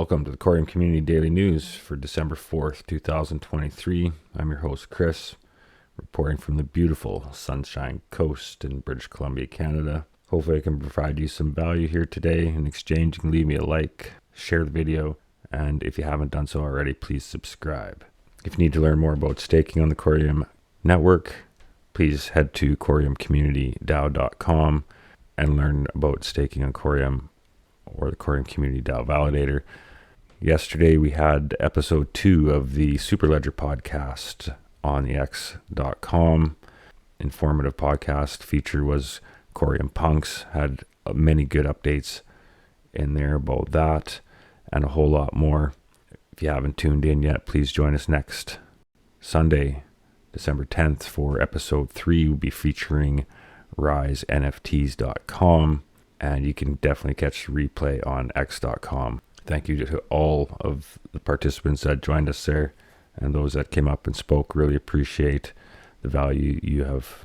Welcome to the Coreum Community Daily News for December 4th, 2023. I'm your host, Chris, reporting from the beautiful Sunshine Coast in British Columbia, Canada. Hopefully I can provide you some value here today. In exchange, you can leave me a like, share the video, and if you haven't done so already, please subscribe. If you need to learn more about staking on the Coreum network, please head to coreumcommunitydao.com and learn about staking on Coreum or the Coreum Community DAO Validator. Yesterday we had episode 2 of the Superledger podcast on the x.com. Informative podcast. Feature was Coreum Punks. Had many good updates in there about that and a whole lot more. If you haven't tuned in yet, please join us next Sunday, December 10th for episode 3. We'll be featuring risenfts.com. And you can definitely catch the replay on x.com. Thank you to all of the participants that joined us there and those that came up and spoke. Really appreciate the value you have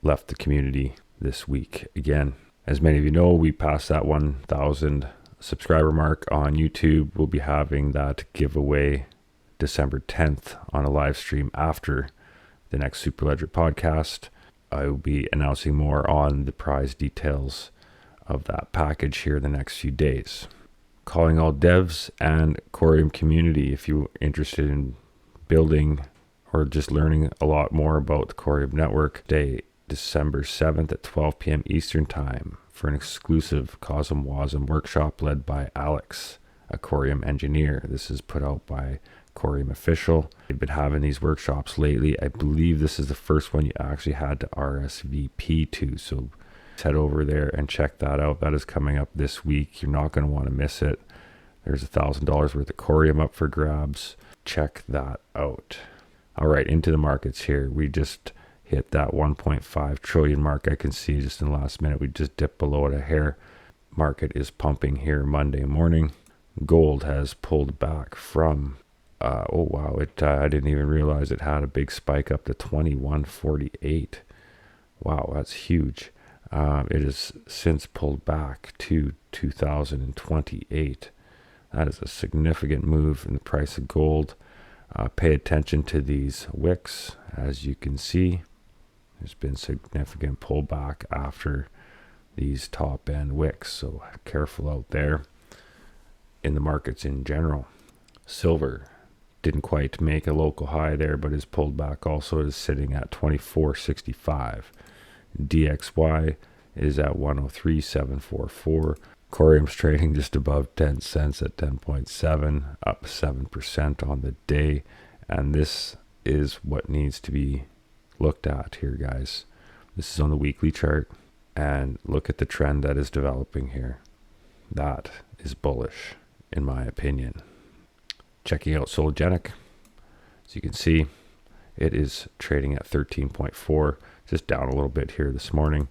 left the community this week. Again, as many of you know, we passed that 1,000 subscriber mark on YouTube. We'll be having that giveaway December 10th on a live stream after the next Superledger podcast. I will be announcing more on the prize details of that package here the next few days. Calling all devs and Coreum community, if you're interested in building or just learning a lot more about the Coreum network, today, December 7th at 12 p.m. Eastern Time for an exclusive Cosm Wasm workshop led by Alex, a Coreum engineer. This is put out by Coreum Official. They've been having these workshops lately. I believe this is the first one you actually had to RSVP to, so head over there and check that out. That is coming up this week. You're not going to want to miss it. There's $1,000 worth of Coreum up for grabs. Check that out. All right, into the markets here. We just hit that 1.5 trillion mark. I can see just in the last minute we just dipped below it a hair. Market is pumping here Monday morning. Gold has pulled back from I didn't even realize it had a big spike up to 2148. Wow, that's huge. It has since pulled back to 2028. That is a significant move in the price of gold. Pay attention to these wicks. As you can see, there's been significant pullback after these top end wicks, so careful out there in the markets in general. Silver didn't quite make a local high there, but is pulled back also. It is sitting at 24.65. DXY is at 103.744. Coreum's trading just above 10 cents at 10.7, up 7% on the day. And this is what needs to be looked at here, guys. This is on the weekly chart. And look at the trend that is developing here. That is bullish, in my opinion. Checking out Sologenic. As you can see, it is trading at 13.4. Just down a little bit here this morning.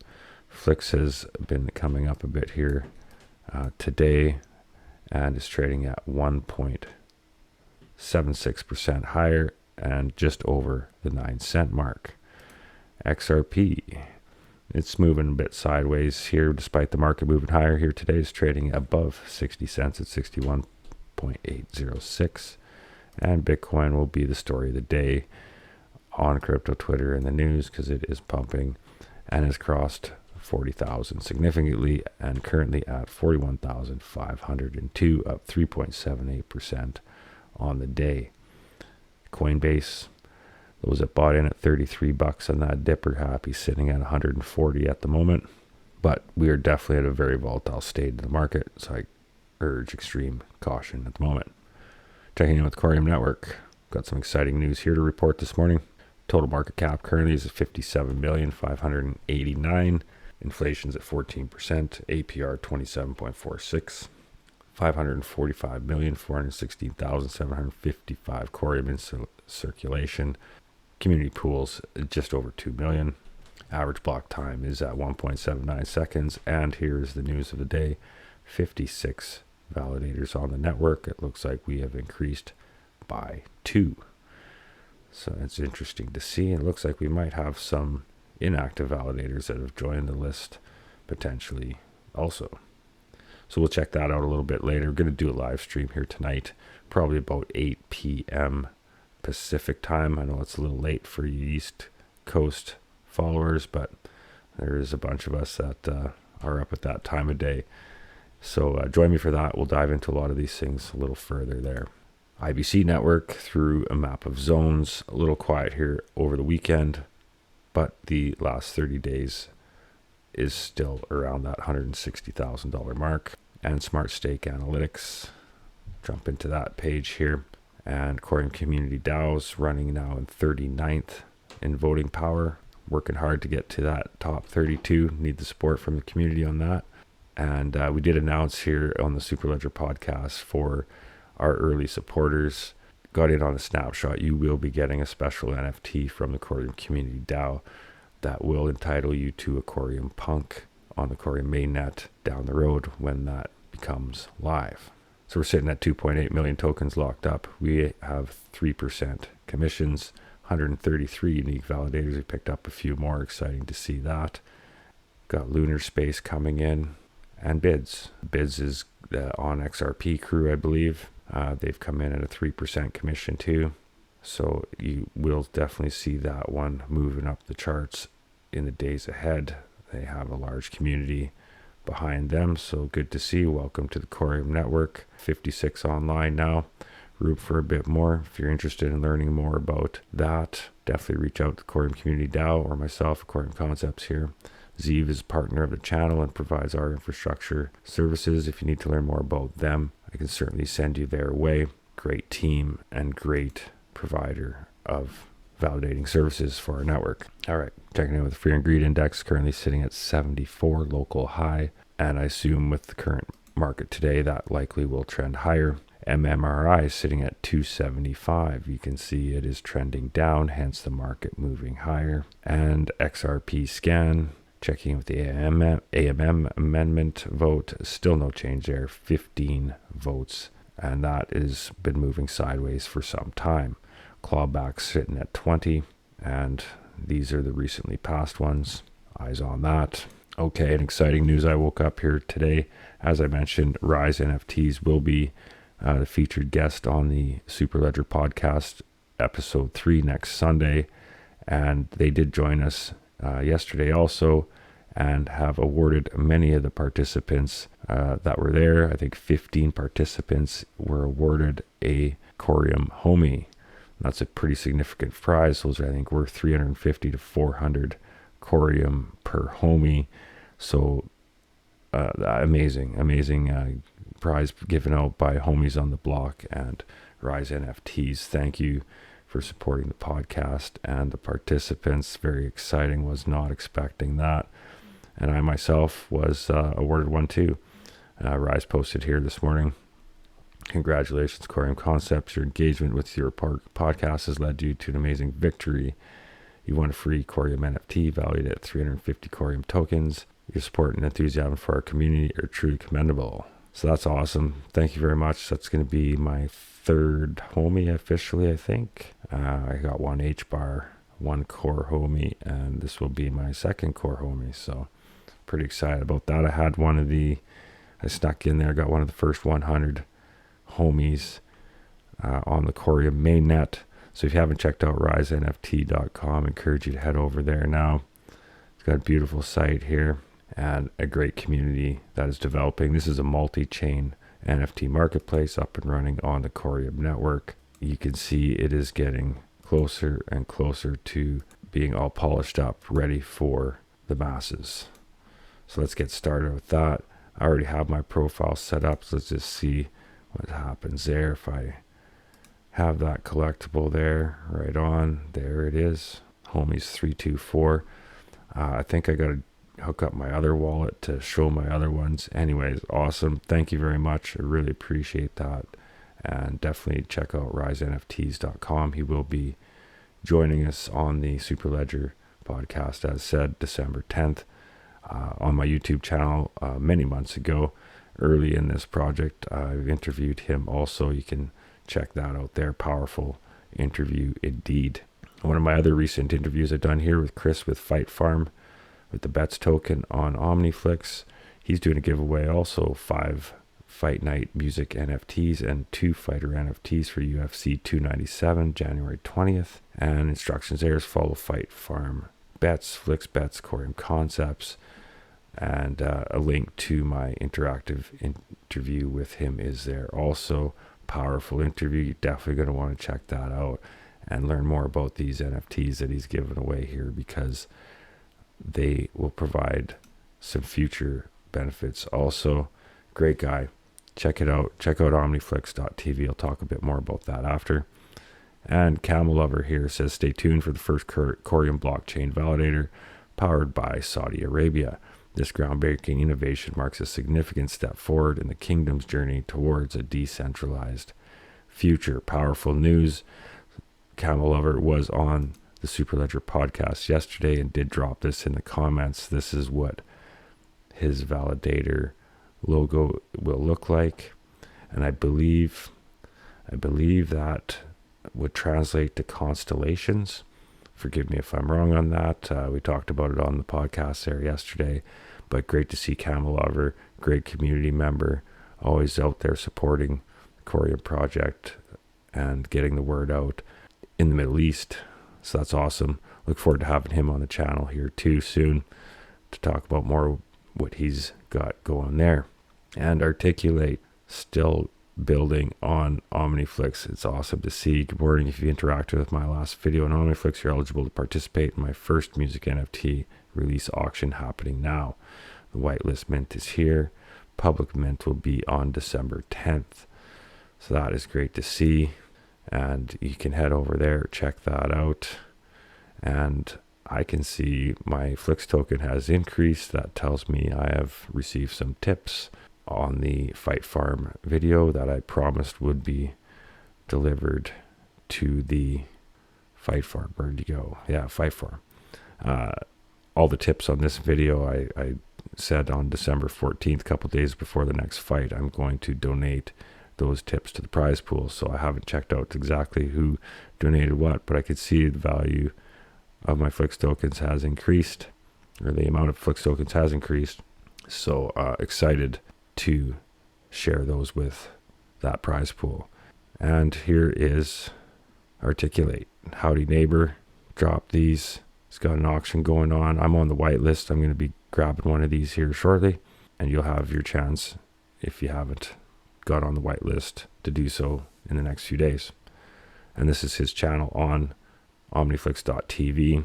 Flix has been coming up a bit here today and is trading at 1.76% higher and just over the 9 cent mark. XRP, it's moving a bit sideways here despite the market moving higher here today. Is trading above 60 cents at 61.806. And Bitcoin will be the story of the day on crypto Twitter and the news because it is pumping and has crossed 40,000 significantly and currently at 41,502, up 3.78% on the day. Coinbase, those that bought in at $33 on that dip are happy, sitting at 140 at the moment, but we are definitely at a very volatile state in the market, so I urge extreme caution at the moment. Checking in with Coreum Network, got some exciting news here to report this morning. Total market cap currently is at 57,589,000. Inflation's at 14%. APR 27.46. 545,416,755 Coreum in circulation. Community pools just over 2 million. Average block time is at 1.79 seconds. And here's the news of the day. 56 validators on the network. It looks like we have increased by 2. So it's interesting to see. It looks like we might have some inactive validators that have joined the list potentially also. So we'll check that out a little bit later. We're going to do a live stream here tonight, probably about 8 p.m. Pacific time. I know it's a little late for you East Coast followers, but there is a bunch of us that are up at that time of day. So join me for that. We'll dive into a lot of these things a little further there. IBC network through a map of zones. A little quiet here over the weekend, but the last 30 days is still around that $160,000 mark. And Smart Stake Analytics, jump into that page here. And Coreum Community DAOs running now in 39th in voting power. Working hard to get to that top 32. Need the support from the community on that. And we did announce here on the Superledger podcast for our early supporters, got in on a snapshot. You will be getting a special NFT from the Coreum Community DAO that will entitle you to a Coreum Punk on the Coreum mainnet down the road when that becomes live. So we're sitting at 2.8 million tokens locked up. We have 3% commissions, 133 unique validators. We picked up a few more. Exciting to see that. Got Lunar Space coming in. And Bids. Bids is the on XRP crew, I believe. They've come in at a 3% commission too. So you will definitely see that one moving up the charts in the days ahead. They have a large community behind them. So good to see. Welcome to the Coreum network. 56 online now. Room for a bit more. If you're interested in learning more about that, definitely reach out to Coreum Community DAO or myself, Coreum Concepts here. Zeev is a partner of the channel and provides our infrastructure services. If you need to learn more about them, I can certainly send you their way. Great team and great provider of validating services for our network. All right, checking in with the Fear and Greed Index, currently sitting at 74 local high. And I assume with the current market today, that likely will trend higher. MMRI is sitting at 275. You can see it is trending down, hence the market moving higher. And XRP scan, checking with the AMM amendment vote, still no change there, 15 votes. And that has been moving sideways for some time. Clawback sitting at 20, and these are the recently passed ones. Eyes on that. Okay, and exciting news. I woke up here today. As I mentioned, Rise NFTs will be the featured guest on the Superledger podcast, episode 3 next Sunday. And they did join us yesterday also, and have awarded many of the participants that were there. I think 15 participants were awarded a Coreum homie. That's a pretty significant prize. Those are, I think, worth 350 to 400 Coreum per homie. So amazing prize given out by Homies on the Block and Rise NFTs. Thank you for supporting the podcast and the participants. Very exciting. Was not expecting that. And I myself was awarded one too. Rise posted here this morning. Congratulations, Coreum Concepts. Your engagement with your podcast has led you to an amazing victory. You won a free Coreum NFT valued at 350 Coreum tokens. Your support and enthusiasm for our community are truly commendable. So that's awesome. Thank you very much. That's going to be my third homie officially, I think. I got one H-bar, one core homie, and this will be my second core homie. So pretty excited about that. I snuck in there, got one of the first 100 homies on the Coreum mainnet. So if you haven't checked out risenft.com, I encourage you to head over there now. It's got a beautiful site here and a great community that is developing. This is a multi-chain NFT marketplace up and running on the Coreum network. You can see it is getting closer and closer to being all polished up, ready for the masses. So let's get started with that. I already have my profile set up, so let's just see what happens there. If I have that collectible there, right on, there it is, Homies 324. I think I got to hook up my other wallet to show my other ones. Anyways, awesome. Thank you very much. I really appreciate that. And definitely check out risenfts.com. He will be joining us on the Superledger podcast, as said, December 10th. On my YouTube channel many months ago, early in this project. I've interviewed him also. You can check that out there. Powerful interview indeed. One of my other recent interviews I've done here with Chris with Fight Farm with the Bets token on OmniFlix. He's doing a giveaway also, 5 Fight Night Music NFTs and 2 Fighter NFTs for UFC 297, January 20th. And instructions there is follow Fight Farm Bets, Flix Bets, Coreum Concepts, and a link to my interactive interview with him is there also. Powerful interview. You're definitely going to want to check that out and learn more about these NFTs that he's giving away here, because they will provide some future benefits. Also, great guy. Check it out. Check out omniflix.tv. I'll talk a bit more about that after. And Camel Lover here says, stay tuned for the first Coreum blockchain validator powered by Saudi Arabia. This groundbreaking innovation marks a significant step forward in the kingdom's journey towards a decentralized future. Powerful news. Camel Lover was on the Superledger podcast yesterday and did drop this in the comments. This is what his validator logo will look like, and I believe that would translate to constellations. Forgive me if I'm wrong on that. We talked about it on the podcast there yesterday, but great to see Camel Lover, great community member, always out there supporting the Coreum project and getting the word out in the Middle East. So that's awesome. Look forward to having him on the channel here too soon to talk about more what he's got going there. And Articulate, still building on OmniFlix. It's awesome to see. Good morning. If you interacted with my last video on OmniFlix, you're eligible to participate in my first music NFT release auction happening now. The whitelist mint is here. Public mint will be on December 10th. So that is great to see. And you can head over there, check that out. And I can see my Flix token has increased. That tells me I have received some tips on the Fight Farm video that I promised would be delivered to the Fight Farm. Where'd you go? Yeah, Fight Farm. All the tips on this video, I said on December 14th, a couple days before the next fight, I'm going to donate those tips to the prize pool. So I haven't checked out exactly who donated what, but I could see the value of my Flix tokens has increased, or the amount of Flix tokens has increased. So excited to share those with that prize pool. And here is Articulate. Howdy Neighbor dropped these. It's got an auction going on. I'm on the whitelist. I'm going to be grabbing one of these here shortly, and you'll have your chance, if you haven't got on the whitelist, to do so in the next few days. And this is his channel on omniflix.tv.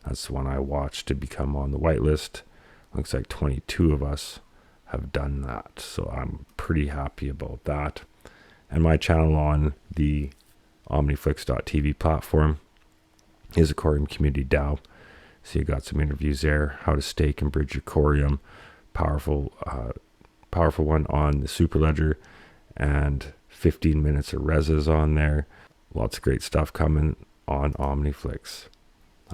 That's the one I watched to become on the whitelist. Looks like 22 of us have done that, so I'm pretty happy about that. And my channel on the omniflix.tv platform is a Coreum community DAO. So you got some interviews there, how to stake and bridge your Coreum, powerful one on the Superledger, and 15 minutes of reses on there. Lots of great stuff coming on OmniFlix.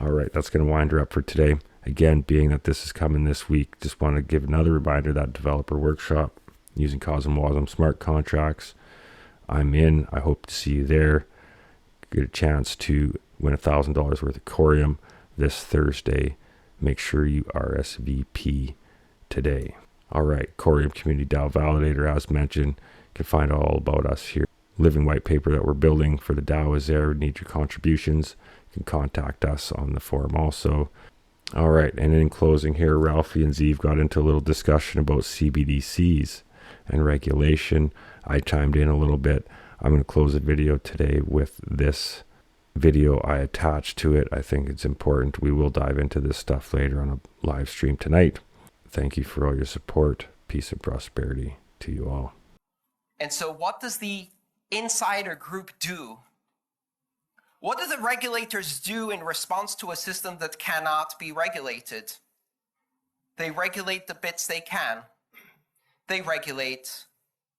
All right, that's going to wind her up for today. Again, being that this is coming this week, just want to give another reminder that developer workshop using CosmWasm smart contracts. I'm in. I hope to see you there. Get a chance to win $1,000 worth of Coreum this Thursday. Make sure you RSVP today. All right, Coreum Community DAO Validator, as mentioned, you can find all about us here. Living white paper that we're building for the DAO is there. Need your contributions. You can contact us on the forum also. All right, and in closing here, Ralphie and Zeev got into a little discussion about CBDCs and regulation. I chimed in a little bit. I'm going to close the video today with this video I attached to it. I think it's important. We will dive into this stuff later on a live stream tonight. Thank you for all your support. Peace and prosperity to you all. And so what does the insider group do? What do the regulators do in response to a system that cannot be regulated? They regulate the bits they can. They regulate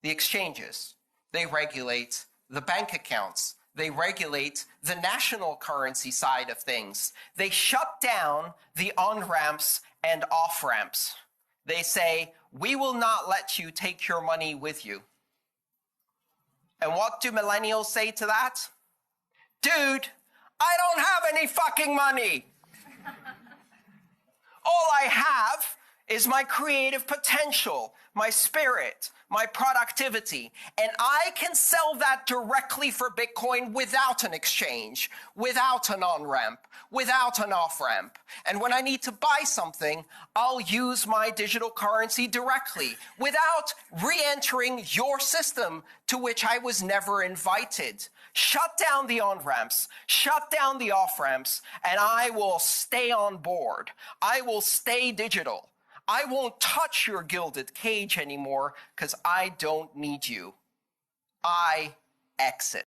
the exchanges. They regulate the bank accounts. They regulate the national currency side of things. They shut down the on-ramps and off-ramps. They say, we will not let you take your money with you. And what do millennials say to that? Dude, I don't have any fucking money. All I have is my creative potential, my spirit, my productivity. And I can sell that directly for Bitcoin without an exchange, without an on-ramp, without an off-ramp. And when I need to buy something, I'll use my digital currency directly without re-entering your system to which I was never invited. Shut down the on-ramps, shut down the off-ramps, and I will stay on board. I will stay digital. I won't touch your gilded cage anymore because I don't need you. I exit.